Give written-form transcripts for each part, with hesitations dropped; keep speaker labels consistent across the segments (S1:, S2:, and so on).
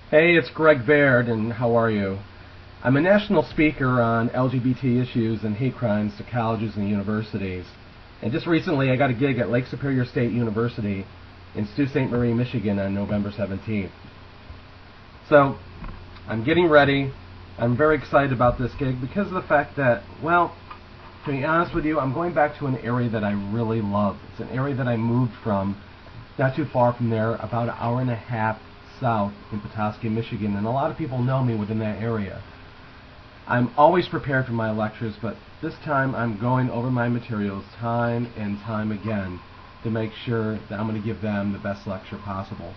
S1: Hey, it's Greg Baird, and how are you? I'm a national speaker on LGBT issues and hate crimes to colleges and universities. And just recently I got a gig at Lake Superior State University in Sault Ste. Marie, Michigan on November 17th. So, I'm getting ready. I'm very excited about this gig because of the fact that, well, to be honest with you, I'm going back to an area that I really love. It's an area that I moved from not too far from there, about an hour and a half south in Petoskey, Michigan, and a lot of people know me within that area. I'm always prepared for my lectures, but this time I'm going over my materials time and time again to make sure that I'm going to give them the best lecture possible.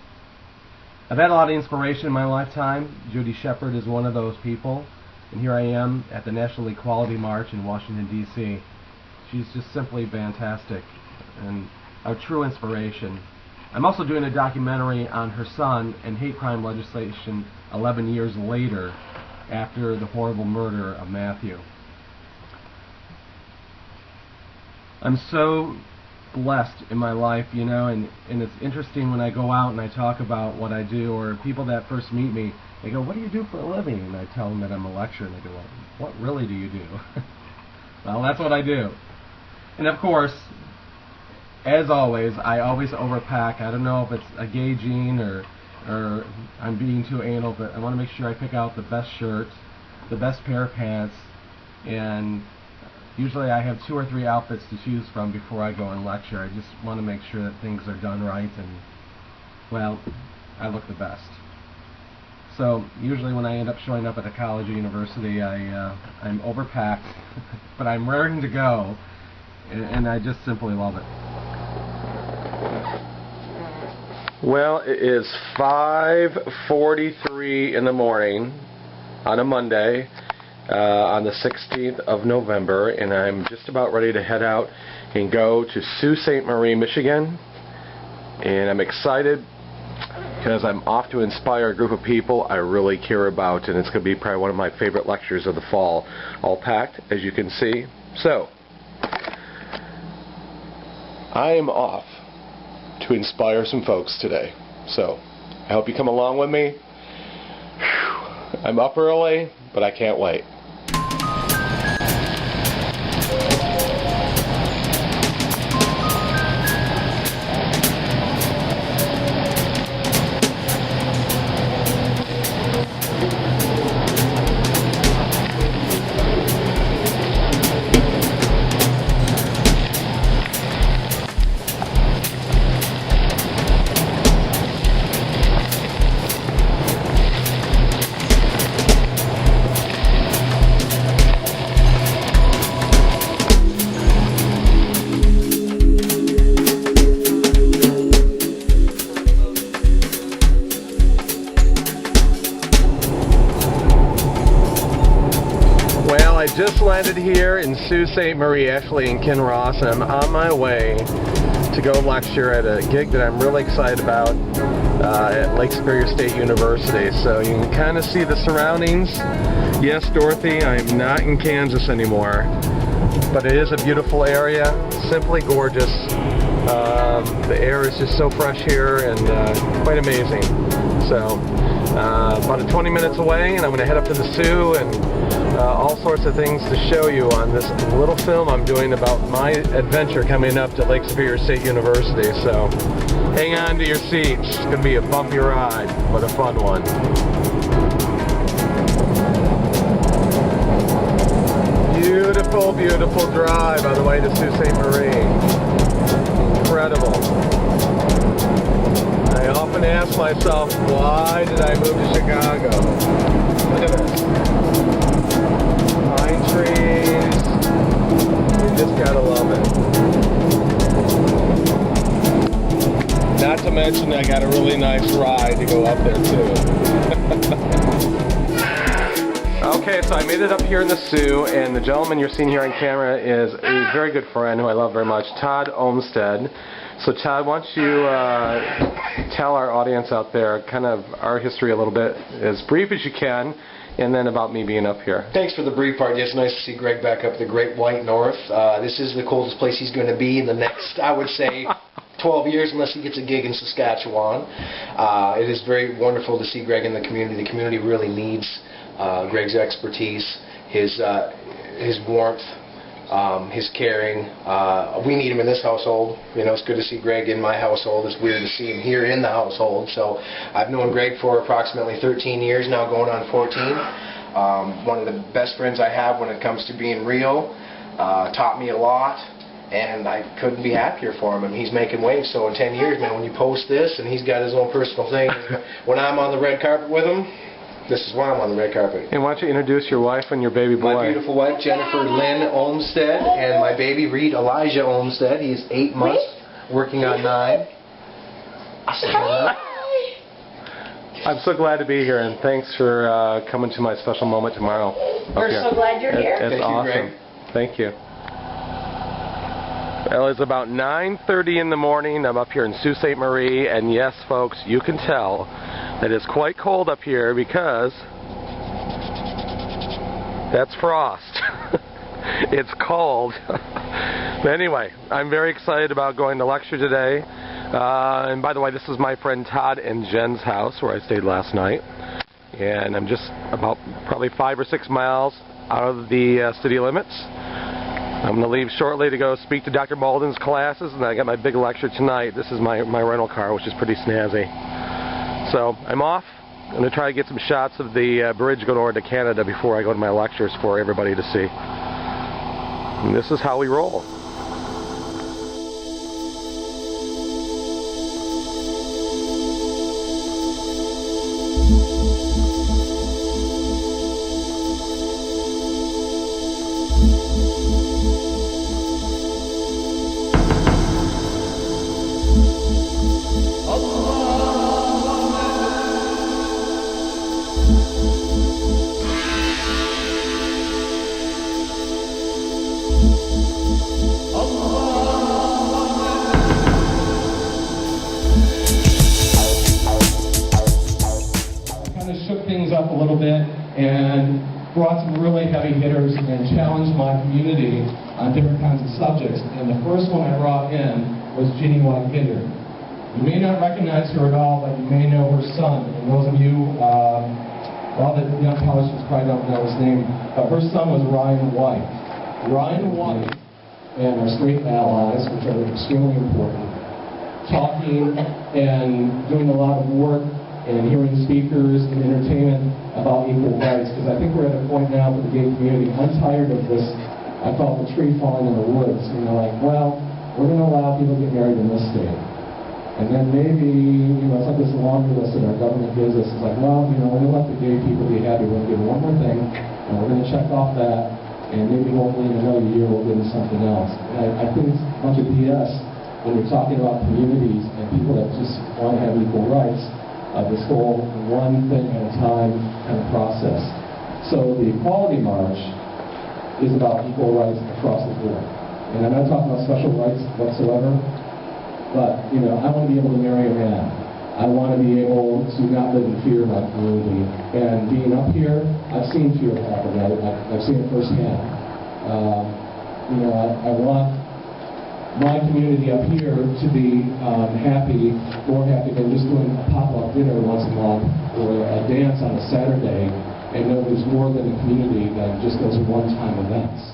S1: I've had a lot of inspiration in my lifetime. Judy Shepard is one of those people, and here I am at the National Equality March in Washington, D.C. She's just simply fantastic and a true inspiration. I'm also doing a documentary on her son and hate crime legislation 11 years later after the horrible murder of Matthew. I'm so blessed in my life, you know, and it's interesting when I go out and I talk about what I do, or people that first meet me, they go, "What do you do for a living?" And I tell them that I'm a lecturer, and they go, "Well, what really do you do?" Well, that's what I do. And of course, as always, I always overpack. I don't know if it's a gay gene or I'm being too anal, but I want to make sure I pick out the best shirt, the best pair of pants, and usually I have 2 or 3 outfits to choose from before I go and lecture. I just want to make sure that things are done right and, well, I look the best. So usually when I end up showing up at a college or university, I'm overpacked, but I'm raring to go, and I just simply love it. Well, it is 5:43 in the morning on a Monday, on the 16th of November, and I'm just about ready to head out and go to Sault Ste. Marie, Michigan. And I'm excited because I'm off to inspire a group of people I really care about, and it's going to be probably one of my favorite lectures of the fall. All packed, as you can see. So, I am off to inspire some folks today. So, I hope you come along with me. Whew. I'm up early, but I can't wait. I just landed here in Sault Ste. Marie, actually in Kinross, and I'm on my way to go lecture at a gig that I'm really excited about at Lake Superior State University. So you can kind of see the surroundings. Yes, Dorothy, I'm not in Kansas anymore, but it is a beautiful area, simply gorgeous. The air is just so fresh here and quite amazing. So about 20 minutes away, and I'm going to head up to the Sioux and all sorts of things to show you on this little film I'm doing about my adventure coming up to Lake Superior State University. So hang on to your seats. It's going to be a bumpy ride, but a fun one. Beautiful, beautiful drive on the way to Sault Ste. Marie. Incredible. I often ask myself, why did I move to Chicago? Look at this. Pine trees. You just gotta love it. Not to mention I got a really nice ride to go up there too. Okay, so I made it up here in the Sioux, and the gentleman you're seeing here on camera is a very good friend who I love very much, Todd Olmsted. So Todd, why don't you tell our audience out there kind of our history a little bit, as brief as you can, and then about me being up here.
S2: Thanks for the brief part. It's nice to see Greg back up the Great White North. This is the coldest place he's going to be in the next, I would say, 12 years unless he gets a gig in Saskatchewan. It is very wonderful to see Greg in the community. The community really needs Greg's expertise, his warmth, his caring. We need him in this household. You know, it's good to see Greg in my household. It's weird to see him here in the household. So I've known Greg for approximately 13 years now, going on 14. One of the best friends I have when it comes to being real. Taught me a lot. And I couldn't be happier for him. And he's making waves. So in 10 years, man, when you post this, and he's got his own personal thing, when I'm on the red carpet with him, this is why I'm on the red carpet.
S1: And why don't you introduce your wife and your baby boy?
S2: My beautiful wife, Jennifer Lynn Olmstead, and my baby, Reed Elijah Olmstead. He is 8 months, working on 9.
S1: I'm so glad to be here, and thanks for coming to my special moment tomorrow.
S3: We're so glad you're here.
S1: It's
S2: Thank you,
S1: awesome.
S2: Greg.
S1: Thank you. Well, it's about 9:30 in the morning. I'm up here in Sault Ste. Marie, and yes, folks, you can tell that it's quite cold up here because that's frost. It's cold. But anyway, I'm very excited about going to lecture today. And by the way, this is my friend Todd and Jen's house where I stayed last night. And I'm just about probably 5 or 6 miles out of the city limits. I'm going to leave shortly to go speak to Dr. Malden's classes, and I got my big lecture tonight. This is my rental car, which is pretty snazzy. So I'm off. I'm going to try to get some shots of the bridge going over to Canada before I go to my lectures for everybody to see. And this is how we roll.
S4: Shook things up a little bit and brought some really heavy hitters and challenged my community on different kinds of subjects. And the first one I brought in was Ginny White-Ginder. You may not recognize her at all, but you may know her son. And those of you, all the young collegians probably don't know his name, but her son was Ryan White. Ryan White and our straight allies, which are extremely important, talking and doing a lot of work and hearing speakers and entertainment about equal rights, because I think we're at a point now for the gay community. I'm tired of this, I call it the tree falling in the woods. You know, like, well, we're going to allow people to get married in this state. And then maybe, you know, it's like this laundry list that our government gives us. It's like, well, you know, we're going to let the gay people be happy. We're going to give them one more thing, and we're going to check off that, and maybe hopefully in another year we'll give them something else. And I think it's a bunch of BS when you're talking about communities and people that just want to have equal rights. This whole one thing at a time kind of process. So the Equality March is about equal rights across the board. And I'm not talking about special rights whatsoever, but, you know, I want to be able to marry a man. I want to be able to not live in fear of my community. And being up here, I've seen fear happen. I've seen it firsthand. You know, I want my community up here to be happy, more happy than just doing a pop-up dinner once a month or a dance on a Saturday, and know there's more than a community than just those one-time events.